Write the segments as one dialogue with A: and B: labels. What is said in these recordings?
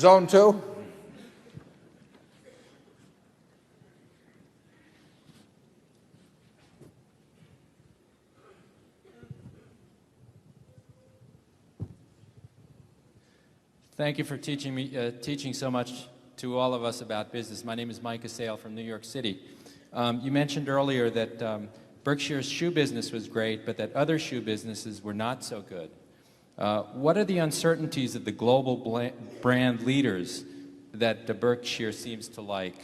A: Zone 2.
B: Thank you for teaching so much to all of us about business. My name is Mike Assail from New York City. You mentioned earlier that Berkshire's shoe business was great, but that other shoe businesses were not so good. What are the uncertainties of the global brand leaders that the Berkshire seems to like?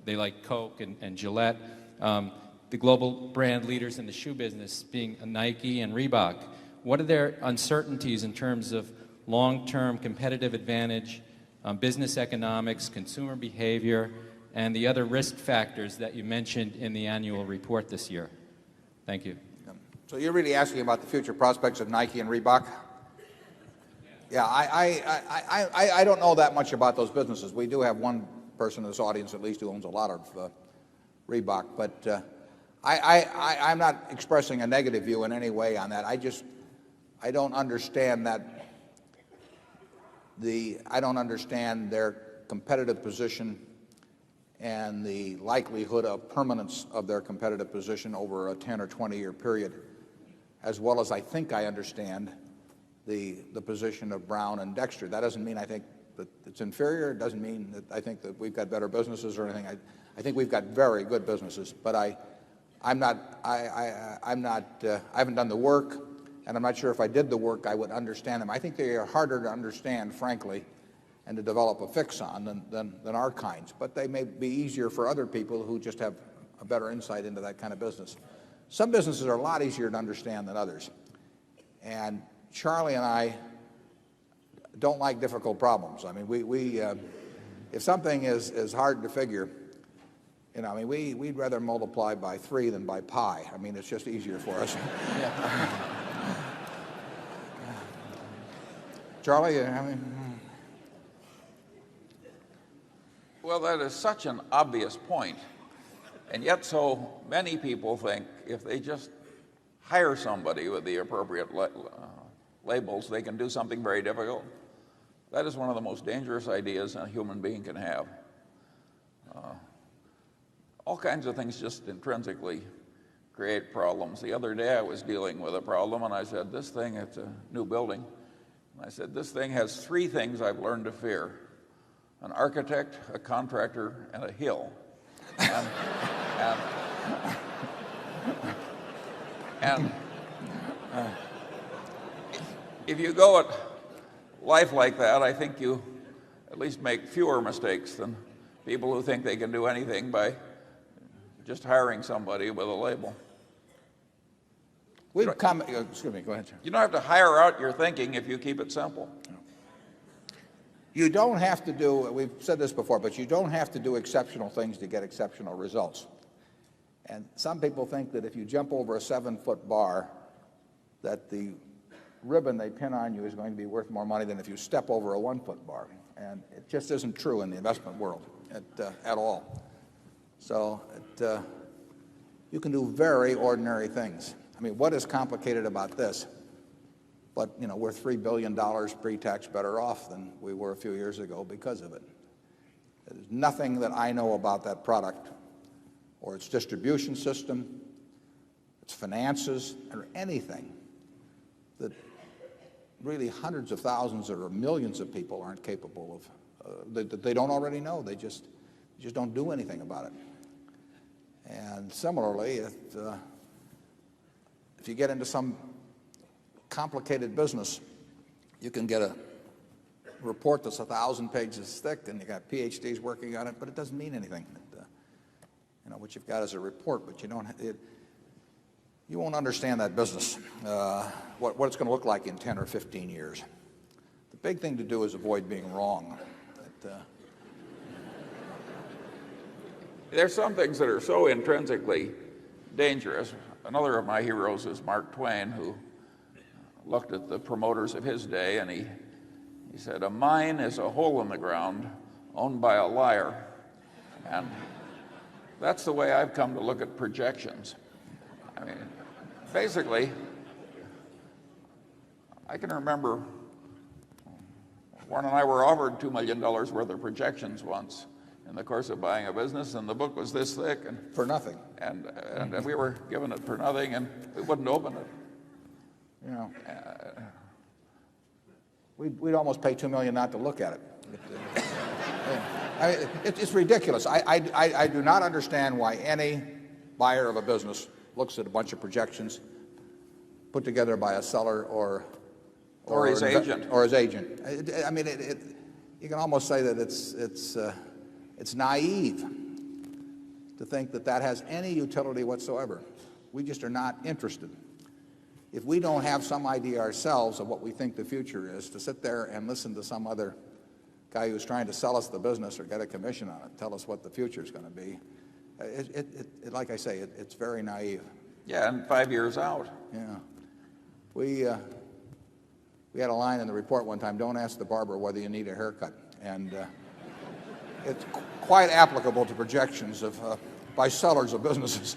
B: They like Coke and Gillette. The global brand leaders in the shoe business being Nike and Reebok. What are their uncertainties in terms of long-term competitive advantage, business economics, consumer behavior, and the other risk factors that you mentioned in the annual report this year? Thank you.
A: So you're really asking about the future prospects of Nike and Reebok? Yeah, I don't know that much about those businesses. We do have one person in this audience at least who owns a lot of Reebok, but I'm not expressing a negative view in any way on that. I don't understand I don't understand their competitive position and the likelihood of permanence of their competitive position over a 10 or 20-year period, as well as I think I understand the position of Brown and Dexter. That doesn't mean I think that it's inferior. It doesn't mean that I think that we've got better businesses or anything. I think we've got very good businesses, but I haven't done the work, and I'm not sure if I did the work I would understand them. I think they are harder to understand, frankly, and to develop a fix on than our kinds. But they may be easier for other people who just have a better insight into that kind of business. Some businesses are a lot easier to understand than others. And Charlie and I don't like difficult problems. I mean, if something is hard to figure, we'd rather multiply by 3 than by pi. I mean, it's just easier for us. Charlie,
C: Well, that is such an obvious point, and yet so many people think if they just hire somebody with the appropriate labels, they can do something very difficult. That is one of the most dangerous ideas a human being can have. All kinds of things just intrinsically create problems. The other day I was dealing with a problem, and I said, this thing, it's a new building. And I said, this thing has 3 things I've learned to fear: an architect, a contractor, and a hill. And if you go at life like that, I think you at least make fewer mistakes than people who think they can do anything by just hiring somebody with a label.
A: Excuse me, go ahead, sir.
C: You don't have to hire out your thinking if you keep it simple.
A: You don't have to do, we've said this before, but you don't have to do exceptional things to get exceptional results. And some people think that if you jump over a 7-foot bar, that the ribbon they pin on you is going to be worth more money than if you step over a 1-foot bar. And it just isn't true in the investment world at all. So you can do very ordinary things. I mean, what is complicated about this? But, we're $3 billion pre-tax better off than we were a few years ago because of it. There's nothing that I know about that product or its distribution system, its finances, or anything that really hundreds of thousands or millions of people aren't capable of, that they don't already know. They just don't do anything about it. And similarly, if you get into some complicated business, you can get a report that's 1,000 pages thick, and you got PhDs working on it, but it doesn't mean anything. What you've got is a report, but you won't understand that business, what it's going to look like in 10 or 15 years. The big thing to do is avoid being wrong.
C: There's some things that are so intrinsically dangerous. Another of my heroes is Mark Twain, who looked at the promoters of his day, and he said, a mine is a hole in the ground owned by a liar. And that's the way I've come to look at projections. I mean, basically, I can remember Warren and I were offered $2 million worth of projections once in the course of buying a business, and the book was this thick, and
A: For nothing.
C: and we were given it for nothing, and we wouldn't open it.
A: You know, we'd almost pay $2 million not to look at it. I mean, it's ridiculous. I do not understand why any buyer of a business looks at a bunch of projections put together by a seller or
C: Or his agent.
A: Or his agent. I mean, you can almost say that it's naive to think that that has any utility whatsoever. We just are not interested. If we don't have some idea ourselves of what we think the future is, to sit there and listen to some other guy who's trying to sell us the business or get a commission on it, tell us what the future is going to be, like I say, it's very naive.
C: Yeah, and 5 years out.
A: Yeah. We had a line in the report one time, don't ask the barber whether you need a haircut. And it's quite applicable to projections by sellers of businesses.